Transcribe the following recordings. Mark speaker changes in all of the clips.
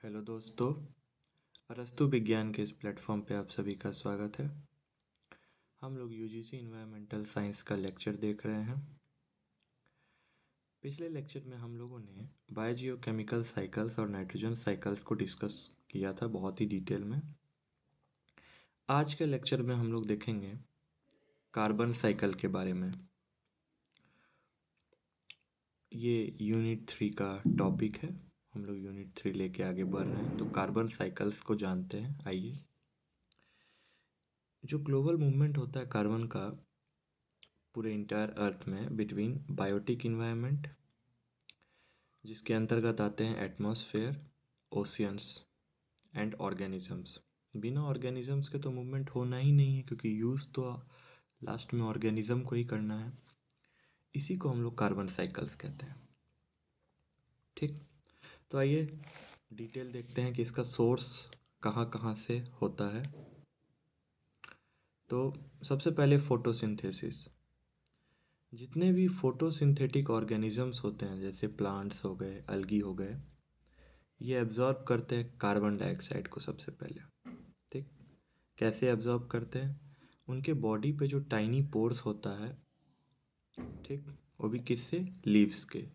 Speaker 1: Hello दोस्तों, अरस्तु विज्ञान के इस प्लेटफॉर्म पे आप सभी का स्वागत है। हम लोग यूजीसी इन्वायरमेंटल साइंस का लेक्चर देख रहे हैं। पिछले लेक्चर में हम लोगों ने बायोजियोकेमिकल साइकिल्स और नाइट्रोजन साइकिल्स को डिस्कस किया था बहुत ही डिटेल में। आज के लेक्चर में हम लोग देखेंगे कार्बन साइकिल के बारे में। ये यूनिट 3 का टॉपिक है। हम लोग यूनिट 3 लेके आगे बढ़ रहे हैं, तो कार्बन साइकिल्स को जानते हैं। आइए, जो ग्लोबल मूवमेंट होता है कार्बन का पूरे इंटायर अर्थ में बिटवीन बायोटिक इन्वायरमेंट, जिसके अंतर्गत आते हैं एटमॉस्फेयर, ओशियंस एंड ऑर्गेनिजम्स। बिना ऑर्गेनिजम्स के तो मूवमेंट होना ही नहीं है, क्योंकि यूज़ तो लास्ट में ऑर्गेनिज्म को ही करना है। इसी को हम लोग कार्बन साइकिल्स कहते हैं। ठीक, तो आइए डिटेल देखते हैं कि इसका सोर्स कहाँ कहाँ से होता है। तो सबसे पहले फोटोसिंथेसिस। जितने भी फोटोसिंथेटिक ऑर्गेनिजम्स होते हैं, जैसे प्लांट्स हो गए, अलगी हो गए, ये एब्जॉर्ब करते हैं कार्बन डाइऑक्साइड को सबसे पहले। ठीक, कैसे एब्जॉर्ब करते हैं? उनके बॉडी पे जो टाइनी पोर्स होता है, ठीक, वो भी किससे? लीव्स के।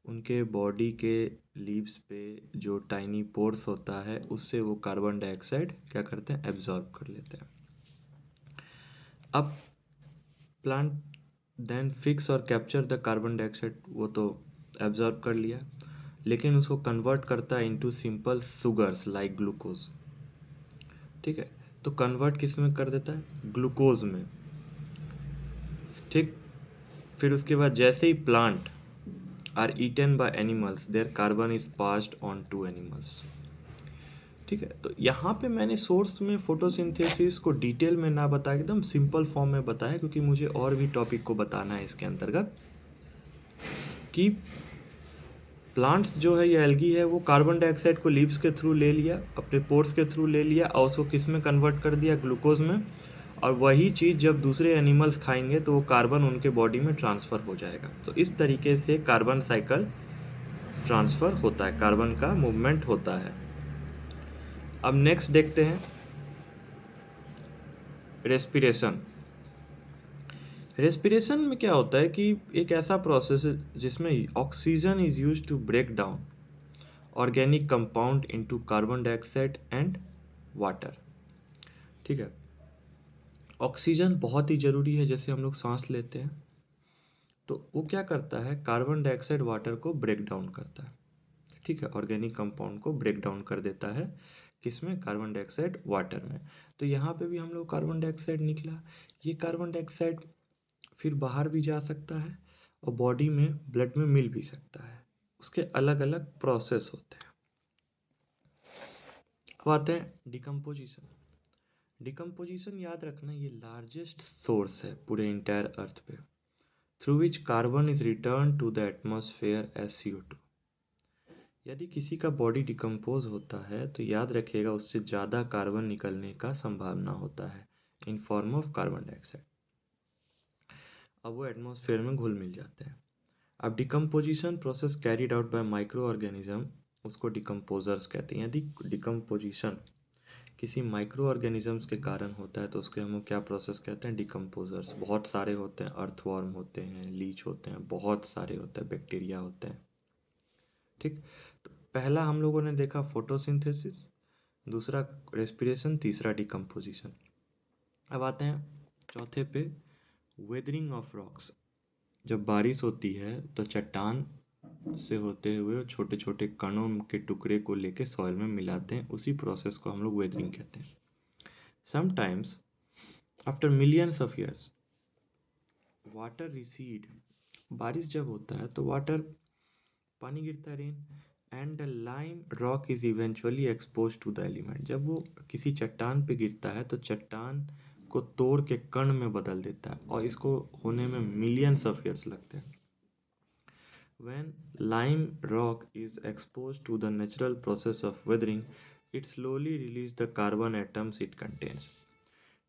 Speaker 1: उनके बॉडी के लीव्स पे जो टाइनी पोर्स होता है, उससे वो कार्बन डाइऑक्साइड क्या करते हैं? एब्जॉर्ब कर लेते हैं। अब प्लांट देन फिक्स और कैप्चर द कार्बन डाइऑक्साइड, वो तो एब्जॉर्ब कर लिया, लेकिन उसको कन्वर्ट करता है into simple sugars like glucose. ठीक है, तो कन्वर्ट किस में कर देता है? ग्लूकोज में। ठीक, फिर उसके बाद जैसे ही plant are eaten by animals, their carbon is passed on to animals. ठीक है, तो यहाँ पे मैंने सोर्स में फोटोसिंथेसिस को डिटेल में ना बताया, एकदम सिंपल फॉर्म में बताया, क्योंकि मुझे और भी टॉपिक को बताना है इसके अंतर्गत कि प्लांट्स जो है, ये एल्गी है, वो कार्बन डाइऑक्साइड को लीव्स के थ्रू ले लिया, अपने पोर्स के थ्रू ले लिया, और उसको किस में कन्वर्ट कर दिया? ग्लूकोज में। और वही चीज़ जब दूसरे एनिमल्स खाएंगे तो वो कार्बन उनके बॉडी में ट्रांसफ़र हो जाएगा। तो इस तरीके से कार्बन साइकिल ट्रांसफ़र होता है, कार्बन का मूवमेंट होता है। अब नेक्स्ट देखते हैं रेस्पिरेशन। रेस्पिरेशन में क्या होता है कि एक ऐसा प्रोसेस है जिसमें oxygen is use to break down organic compound into carbon dioxide and water. ठीक है, ऑक्सीजन बहुत ही ज़रूरी है, जैसे हम लोग सांस लेते हैं, तो वो क्या करता है? कार्बन डाइऑक्साइड वाटर को ब्रेक डाउन करता है। ठीक है, ऑर्गेनिक कंपाउंड को ब्रेक डाउन कर देता है, किसमें? कार्बन डाइऑक्साइड वाटर में। तो यहाँ पे भी हम लोग कार्बन डाइऑक्साइड निकला, ये कार्बन डाइऑक्साइड फिर बाहर भी जा सकता है और बॉडी में ब्लड में मिल भी सकता है। उसके अलग अलग प्रोसेस होते हैं। अब आते हैं डिकम्पोजिशन। डिकम्पोजिशन याद रखना, ये लार्जेस्ट सोर्स है पूरे इंटायर अर्थ पे, through which carbon is return to the atmosphere as CO2। यदि किसी का बॉडी डिकम्पोज होता है तो याद रखिएगा, उससे ज़्यादा कार्बन निकलने का संभावना होता है in form of carbon dioxide. अब वो एटमॉस्फेयर में घुल मिल जाते हैं। अब decomposition process carried out by micro organism, उसको डिकम्पोजर्स कहते हैं। यदि डिकम्पोजिशन किसी माइक्रो ऑर्गेनिजम्स के कारण होता है तो उसके हम लोग क्या प्रोसेस कहते हैं? डिकम्पोजर्स। बहुत सारे होते हैं, अर्थवॉर्म होते हैं, लीच होते हैं, बहुत सारे होते हैं, बैक्टीरिया होते हैं। ठीक, तो पहला हम लोगों ने देखा फोटोसिंथेसिस, दूसरा रेस्पिरेशन, तीसरा डिकम्पोजिशन। अब आते हैं चौथे पे, वेदरिंग ऑफ रॉक्स। जब बारिश होती है तो चट्टान से होते हुए छोटे छोटे कणों के टुकड़े को लेके सॉइल में मिलाते हैं, उसी प्रोसेस को हम लोग वेदरिंग कहते हैं। Sometimes after millions of years water recede. बारिश जब होता है तो वाटर, पानी गिरता है, rain, and the lime rock is eventually expose to the element. जब वो किसी चट्टान पे गिरता है तो चट्टान को तोड़ के कण में बदल देता है, और इसको होने में मिलियंस ऑफ ईयर्स लगते हैं। When lime rock is exposed to the natural process of weathering, it slowly releases the carbon atoms it contains.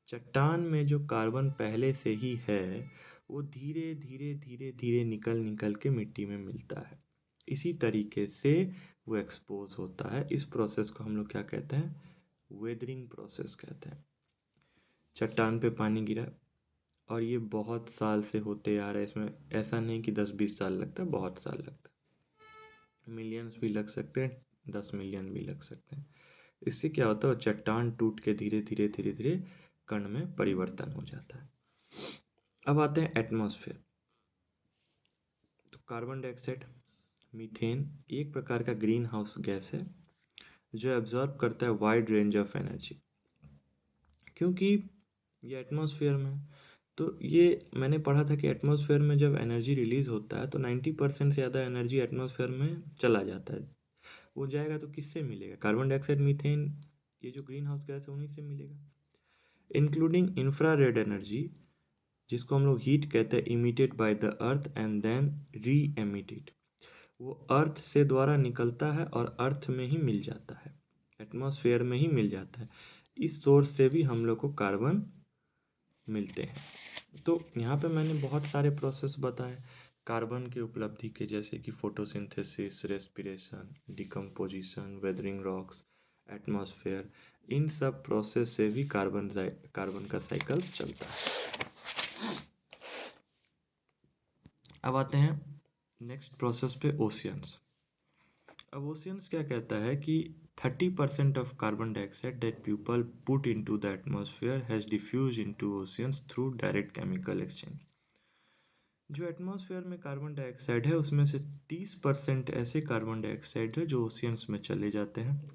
Speaker 1: चट्टान में जो कार्बन पहले से ही है, वो धीरे धीरे धीरे धीरे निकल निकल के मिट्टी में मिलता है। इसी तरीके से वो एक्सपोज होता है। इस प्रोसेस को हम लोग क्या कहते हैं? वेदरिंग प्रोसेस कहते हैं। चट्टान पे पानी गिरा और ये बहुत साल से होते आ रहा है, इसमें ऐसा नहीं कि 10-20 साल लगता है, बहुत साल लगता है। मिलियंस भी लग सकते हैं, 10 मिलियन भी लग सकते हैं। इससे क्या होता है? चट्टान टूट के धीरे धीरे धीरे धीरे कण में परिवर्तन हो जाता है। अब आते हैं एटमॉस्फेयर। तो कार्बन डाइऑक्साइड, मीथेन एक प्रकार का ग्रीन हाउस गैस है जो एब्जॉर्ब करता है वाइड रेंज ऑफ एनर्जी। क्योंकि ये एटमॉस्फेयर में, तो ये मैंने पढ़ा था कि एटमॉस्फेयर में जब एनर्जी रिलीज होता है तो 90% से ज़्यादा एनर्जी एटमॉस्फेयर में चला जाता है। वो जाएगा तो किससे मिलेगा? कार्बन डाइऑक्साइड, मीथेन, ये जो ग्रीन हाउस गैस है उन्हीं से मिलेगा। इंक्लूडिंग इंफ्रारेड एनर्जी, जिसको हम लोग हीट कहते हैं, emitted by the earth and then reemitted. वो अर्थ से द्वारा निकलता है और अर्थ में ही मिल जाता है, एटमॉस्फेयर में ही मिल जाता है। इस सोर्स से भी हम लोग को कार्बन मिलते हैं। तो यहाँ पे मैंने बहुत सारे प्रोसेस बताए कार्बन के उपलब्धि के, जैसे कि photosynthesis, respiration, decomposition, weathering rocks, atmosphere. इन सब प्रोसेस से भी कार्बन का साइकिल्स चलता है। अब आते हैं नेक्स्ट प्रोसेस पे, ओशियंस। अब ओशियंस क्या कहता है कि 30% of carbon dioxide that people put into the atmosphere has diffuse into oceans through direct chemical exchange. जो एटमॉस्फेयर में कार्बन डाइऑक्साइड है उसमें से 30% ऐसे कार्बन डाइऑक्साइड है जो ओशियंस में चले जाते हैं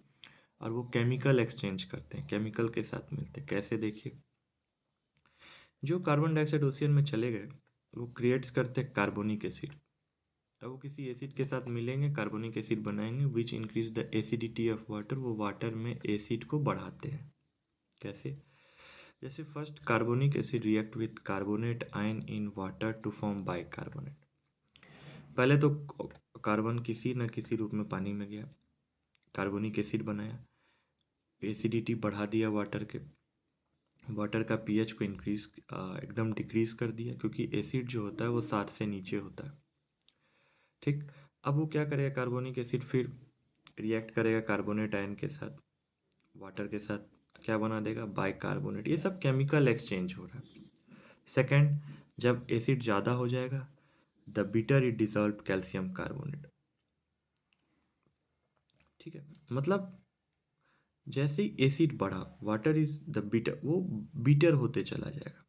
Speaker 1: और वो केमिकल एक्सचेंज करते हैं, केमिकल के साथ मिलते हैं। कैसे? देखिए, जो कार्बन डाइऑक्साइड ओशियन में चले गए वो क्रिएट्स करते हैं कार्बोनिक एसिड। अब वो किसी एसिड के साथ मिलेंगे, कार्बोनिक एसिड बनाएंगे, which increase the acidity of water. वो वाटर में एसिड को बढ़ाते हैं। कैसे? जैसे first carbonic acid react with carbonate ion in water to form bicarbonate. पहले तो कार्बन किसी न किसी रूप में पानी में गया, कार्बोनिक एसिड बनाया, एसिडिटी बढ़ा दिया वाटर के, वाटर का पीएच को इंक्रीज एकदम डिक्रीज कर दिया, क्योंकि एसिड जो होता है वो 60 से नीचे होता है। ठीक। अब वो क्या करेगा? कार्बोनिक एसिड फिर रिएक्ट करेगा कार्बोनेट आयन के साथ, वाटर के साथ, क्या बना देगा? बाइकार्बोनेट। ये सब केमिकल एक्सचेंज हो रहा है। सेकंड, जब एसिड ज़्यादा हो जाएगा, the bitter it dissolve calcium carbonate. ठीक है, मतलब जैसे ही एसिड बढ़ा, वाटर इज द बिटर, वो बिटर होते चला जाएगा।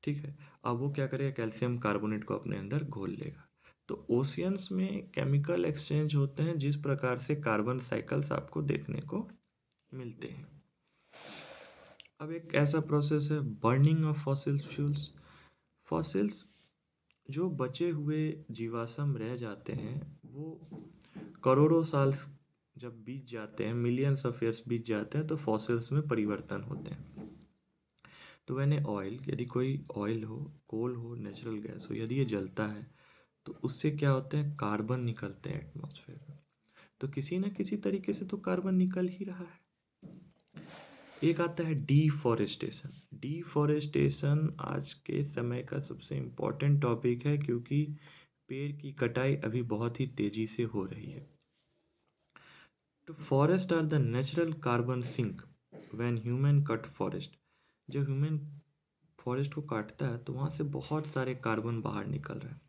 Speaker 1: ठीक है, अब वो क्या करेगा? कैल्शियम कार्बोनेट को अपने अंदर घोल लेगा। तो ओशियंस में केमिकल एक्सचेंज होते हैं जिस प्रकार से कार्बन साइकिल्स आपको देखने को मिलते हैं। अब एक ऐसा प्रोसेस है burning of fossil fuels. Fossils, जो बचे हुए जीवाश्म रह जाते हैं, वो करोड़ों साल जब बीत जाते हैं, मिलियंस ऑफ ईयर्स बीत जाते हैं, तो फॉसिल्स में परिवर्तन होते हैं। तो मैंने ऑयल, यदि कोई ऑयल हो, कोल हो, नेचुरल गैस हो, यदि ये जलता है तो उससे क्या होते हैं? कार्बन निकलते हैं एटमॉस्फेयर में। तो किसी न किसी तरीके से तो कार्बन निकल ही रहा है। एक आता है डीफॉरेस्टेशन। डीफॉरेस्टेशन आज के समय का सबसे इम्पोर्टेंट टॉपिक है, क्योंकि पेड़ की कटाई अभी बहुत ही तेज़ी से हो रही है। तो forest are the natural carbon sink when human cut forest. जब ह्यूमन फॉरेस्ट को काटता है तो वहाँ से बहुत सारे कार्बन बाहर निकल रहे हैं।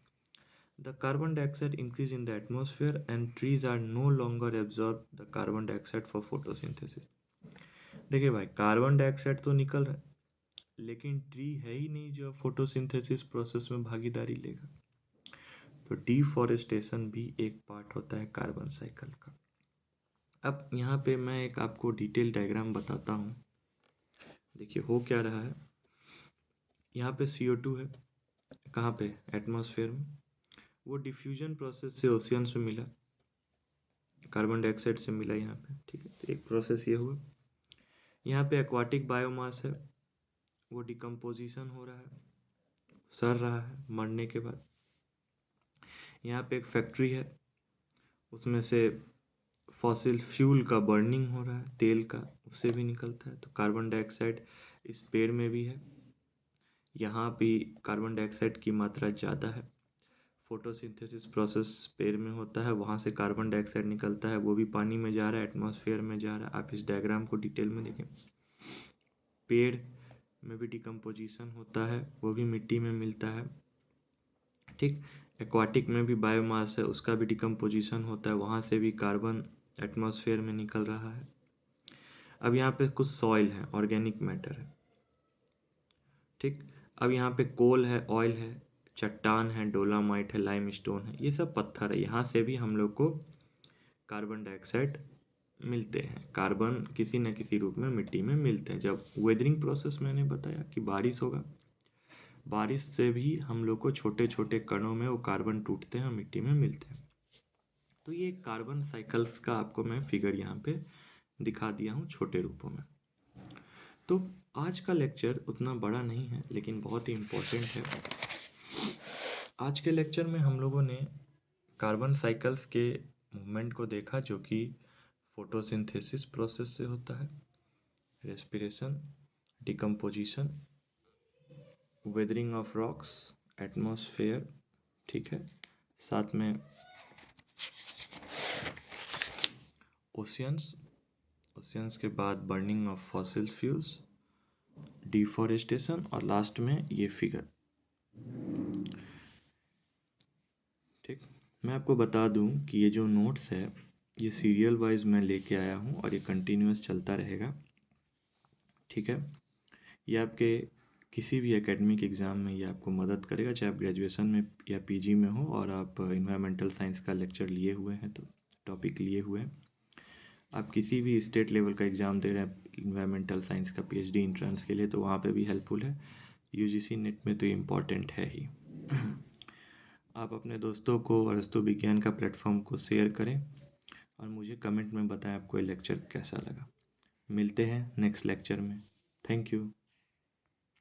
Speaker 1: The carbon dioxide increase in the atmosphere and trees are no longer absorb the carbon dioxide for photosynthesis. देखिए भाई, कार्बन डाइऑक्साइड तो निकल रहा है, लेकिन ट्री है ही नहीं जो फोटोसिंथेसिस प्रोसेस में भागीदारी लेगा। तो डिफॉरेस्टेशन भी एक पार्ट होता है कार्बन साइकिल का। अब यहाँ पे मैं एक आपको डिटेल डायग्राम बताता हूँ। देखिए हो क्या रहा है। यहाँ पे CO2 है, कहाँ पे? एटमॉस्फेयर में। वो डिफ्यूजन प्रोसेस से ओशियंस में मिला, कार्बन डाइऑक्साइड से मिला यहाँ पे। ठीक है, तो एक प्रोसेस ये हुआ। यहाँ पे एक्वाटिक बायोमास है, वो डिकम्पोजिशन हो रहा है, सड़ रहा है मरने के बाद। यहाँ पे एक फैक्ट्री है, उसमें से फॉसिल फ्यूल का बर्निंग हो रहा है, तेल का, उससे भी निकलता है। तो कार्बन डाइऑक्साइड इस पेड़ में भी है, यहाँ भी कार्बन डाइऑक्साइड की मात्रा ज़्यादा है। फोटोसिंथेसिस प्रोसेस पेड़ में होता है, वहाँ से कार्बन डाइऑक्साइड निकलता है, वो भी पानी में जा रहा है, एटमॉस्फेयर में जा रहा है। आप इस डायग्राम को डिटेल में देखें। पेड़ में भी डिकम्पोजिशन होता है, वो भी मिट्टी में मिलता है, ठीक। एक्वाटिक में भी बायोमास है, उसका भी डिकम्पोजिशन होता है, वहाँ से भी कार्बन एटमॉस्फेयर में निकल रहा है। अब यहाँ पे कुछ सॉइल है, ऑर्गेनिक मैटर है, ठीक। अब यहाँ पे कोल है, ऑयल है, चट्टान है, डोलामाइट है, लाइमस्टोन है, ये सब पत्थर है। यहाँ से भी हम लोग को कार्बन डाइऑक्साइड मिलते हैं, कार्बन किसी न किसी रूप में मिट्टी में मिलते हैं। जब वेदरिंग प्रोसेस मैंने बताया कि बारिश होगा, बारिश से भी हम लोग को छोटे छोटे कणों में वो कार्बन टूटते हैं और मिट्टी में मिलते हैं। तो ये कार्बन साइकिल्स का आपको मैं फिगर यहाँ पे दिखा दिया हूँ छोटे रूपों में। तो आज का लेक्चर उतना बड़ा नहीं है, लेकिन बहुत ही इम्पोर्टेंट है। आज के लेक्चर में हम लोगों ने कार्बन साइकिल्स के मूवमेंट को देखा, जो कि फोटोसिंथेसिस प्रोसेस से होता है, respiration, decomposition, weathering of rocks, atmosphere, ठीक है, साथ में ओशियंस, ओशियंस के बाद burning of fossil fuels, deforestation, और लास्ट में ये फिगर, ठीक। मैं आपको बता दूं कि ये जो नोट्स है ये सीरियल वाइज मैं लेके आया हूँ और ये कंटिन्यूस चलता रहेगा, ठीक है। ये आपके किसी भी एकेडमिक एग्ज़ाम में ये आपको मदद करेगा, चाहे आप ग्रेजुएशन में या पीजी में हो और आप इन्वायरमेंटल साइंस का लेक्चर लिए हुए हैं, तो टॉपिक लिए हुए हैं, आप किसी भी स्टेट लेवल का एग्ज़ाम दे रहे हैं इन्वायरमेंटल साइंस का पीएचडी एंट्रेंस के लिए, तो वहाँ पे भी हेल्पफुल है। यूजीसी नेट में तो इम्पॉर्टेंट है ही। आप अपने दोस्तों को अरस्तु विज्ञान का प्लेटफॉर्म को शेयर करें और मुझे कमेंट में बताएं आपको ये लेक्चर कैसा लगा। मिलते हैं नेक्स्ट लेक्चर में। Thank you.